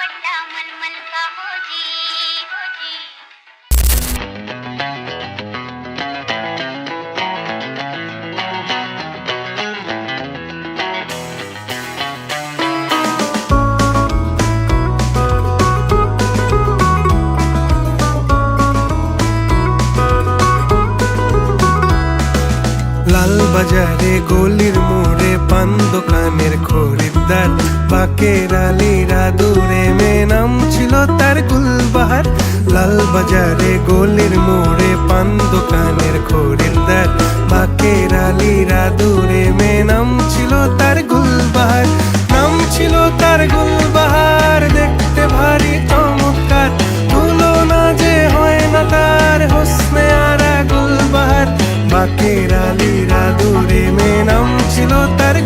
पडला मलमल का हो जी हो जी। লাল বাজারে গলির মোড়ে পান দোকানের খরিদ্দার বাকের আলীরা দূরে মেয়ে নাম ছিল তার গুলবাহার। লাল বাজারে গলির মোড়ে পান দোকানের খরিদ্দার বাকের আলীরা দূরে মেয়ে নাম ছিল তার গুলবাহার। নাম ছিল তার গুলবাহার, দেখতে ভারী চমৎকার, তুলনা যে হয় না তার হোসনে আরা গুলবাহার। বাকের আলীরা দূরে মেয়ে নাম ছিল তার